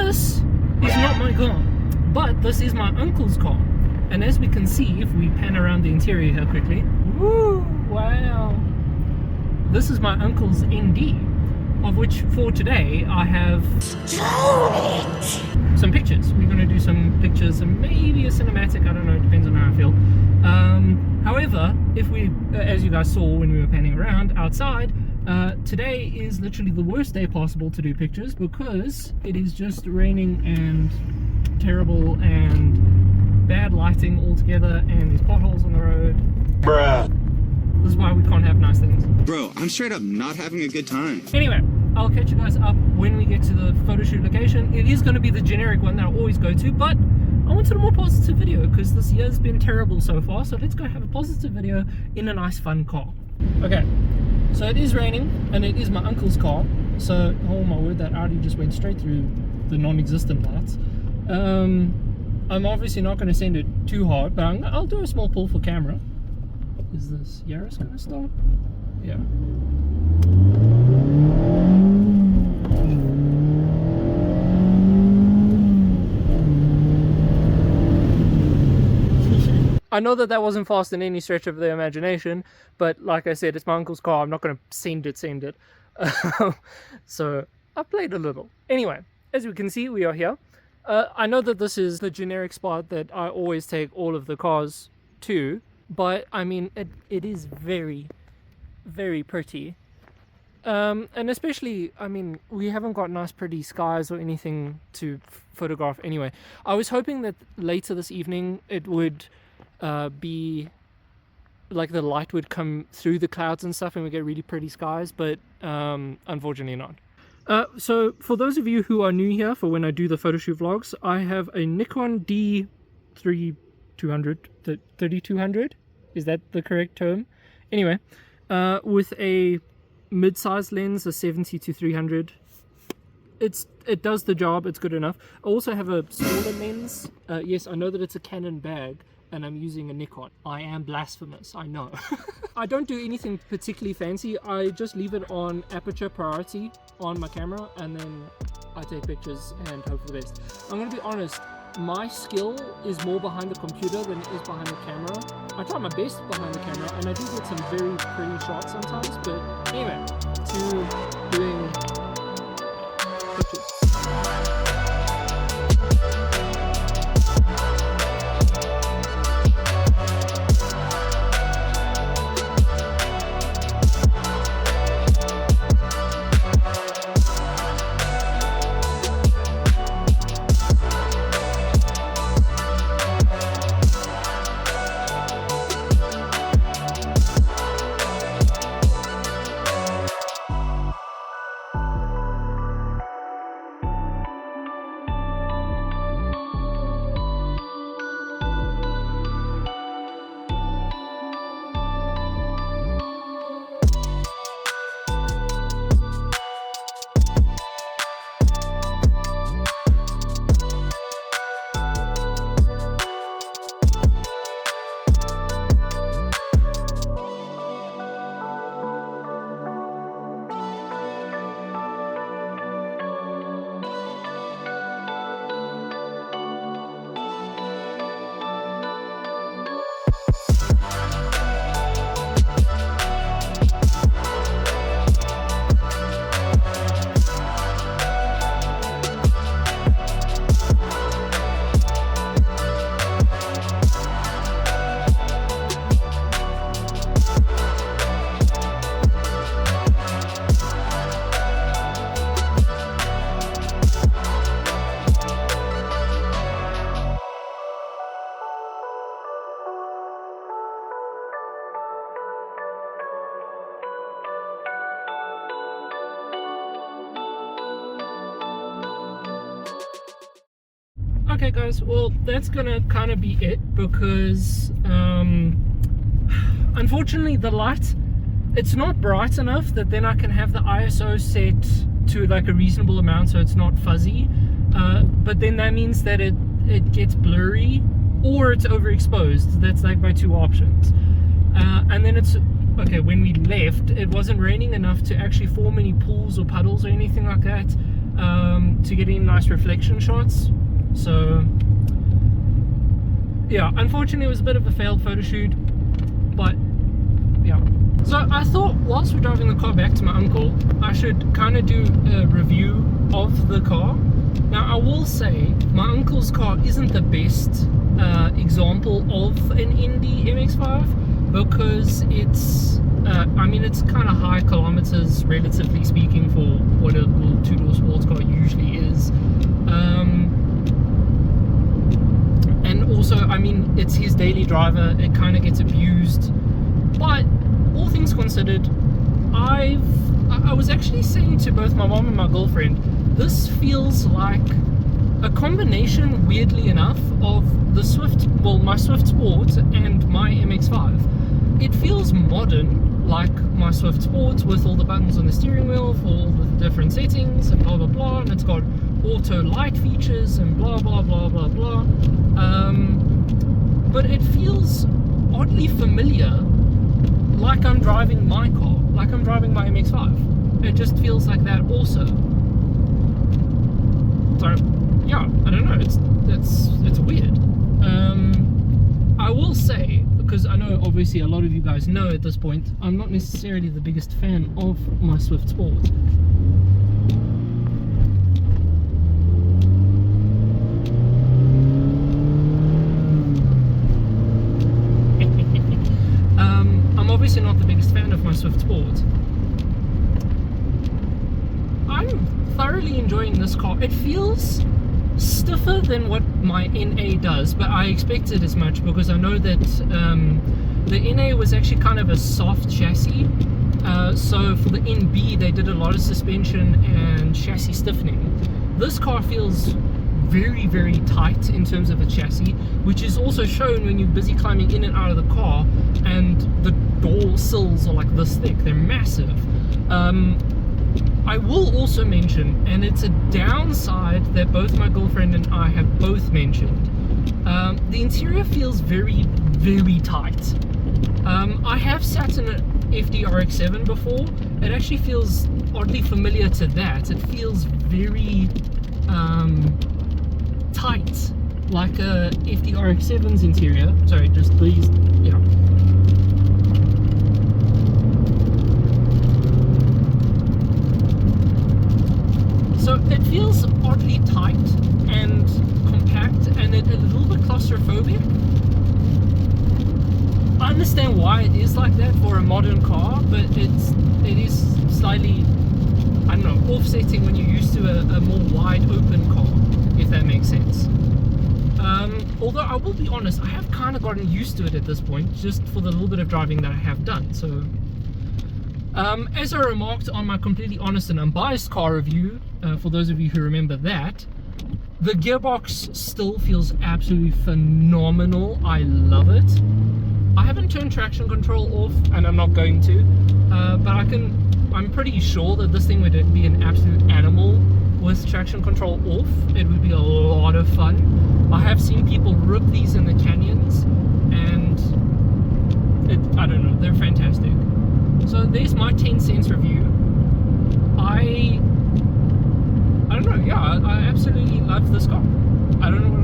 this is not my car, but this is my uncle's car. And as we can see, if we pan around the interior here quickly, woo, wow. This is my uncle's ND, of which for today I have some pictures. We're going to do some pictures and maybe a cinematic, I don't know, it depends on how I feel. However, if we, as you guys saw when we were panning around outside, today is literally the worst day possible to do pictures because it is just raining and terrible and bad lighting altogether, and there's potholes on the road. Bruh. This is why we can't have nice things. Bro, I'm straight up not having a good time. Anyway, I'll catch you guys up when we get to the photo shoot location. It is going to be the generic one that I always go to, but I wanted a more positive video because this year's been terrible so far, so let's go have a positive video in a nice fun car. Okay, so it is raining and it is my uncle's car, so oh my word, that Audi just went straight through the non-existent lights. I'm obviously not going to send it too hard, but I'll do a small pull for camera. Is this Yaris going to start? Yeah. I know that wasn't fast in any stretch of the imagination, but like I said, it's my uncle's car. I'm not going to send it. So I played a little. Anyway, as we can see, we are here. I know that this is the generic spot that I always take all of the cars to, but I mean, it is very, very pretty. And especially, I mean, we haven't got nice pretty skies or anything to photograph anyway. I was hoping that later this evening it would be like the light would come through the clouds and stuff and we get really pretty skies, but unfortunately not. So for those of you who are new here for when I do the photo shoot vlogs, I have a Nikon D3200, is that the correct term? Anyway, with a mid-sized lens, a 70-300. It does the job, it's good enough. I also have a smaller lens. Yes, I know that it's a Canon bag and I'm using a Nikon. I am blasphemous, I know. I don't do anything particularly fancy. I just leave it on aperture priority on my camera and then I take pictures and hope for the best. I'm going to be honest, my skill is more behind the computer than it is behind the camera. I try my best behind the camera and I do get some very pretty shots sometimes, but anyway, to doing pictures. Okay guys, well that's gonna kind of be it because unfortunately the light, it's not bright enough that then I can have the ISO set to like a reasonable amount so it's not fuzzy, but then that means that it gets blurry or it's overexposed. That's like my two options. And then it's okay, when we left it wasn't raining enough to actually form any pools or puddles or anything like that. to get in nice reflection shots. So yeah, unfortunately it was a bit of a failed photo shoot, but yeah. So I thought whilst we're driving the car back to my uncle, I should kind of do a review of the car. Now I will say my uncle's car isn't the best example of an Indy MX-5 because it's I mean it's kind of high kilometers relatively speaking for what a little two-door sports car usually is. And also, I mean, it's his daily driver, it kind of gets abused. But all things considered, I was actually saying to both my mom and my girlfriend, this feels like a combination, weirdly enough, of the Swift, well, my Swift Sport and my MX-5. It feels modern, like my Swift Sport, with all the buttons on the steering wheel for all the different settings and blah blah blah, and it's got auto light features and blah blah blah blah blah. But it feels oddly familiar, like I'm driving my car, like I'm driving my MX-5. It just feels like that also. So yeah, I don't know, it's weird. I will say, because I know obviously a lot of you guys know at this point, I'm not necessarily the biggest fan of my Swift Sport. I'm obviously not the biggest fan of my Swift Sport. I'm thoroughly enjoying this car. It feels stiffer than what my NA does, but I expected as much because I know that the NA was actually kind of a soft chassis. So for the NB they did a lot of suspension and chassis stiffening. This car feels very, very tight in terms of a chassis, which is also shown when you're busy climbing in and out of the car and the door sills are like this thick. They're massive. I will also mention, and it's a downside that both my girlfriend and I have both mentioned, the interior feels very, very tight. I have sat in an FDRX7 before. It actually feels oddly familiar to that. It feels very tight, like a FDRX7's interior. Sorry, just please, yeah. So it feels oddly tight and compact and a little bit claustrophobic. I understand why it is like that for a modern car, but it is slightly, I don't know, offsetting when you're used to a more wide open car, if that makes sense. Although I will be honest, I have kind of gotten used to it at this point, just for the little bit of driving that I have done. So as I remarked on my completely honest and unbiased car review, for those of you who remember that, the gearbox still feels absolutely phenomenal. I love it. I haven't turned traction control off, and I'm not going to, but I'm pretty sure that this thing would be an absolute animal with traction control off. It would be a lot of fun. I have seen people rip these in the canyons, and I don't know, they're fantastic. So there's my 10 cents review. I don't know, yeah, I absolutely love this car. I don't know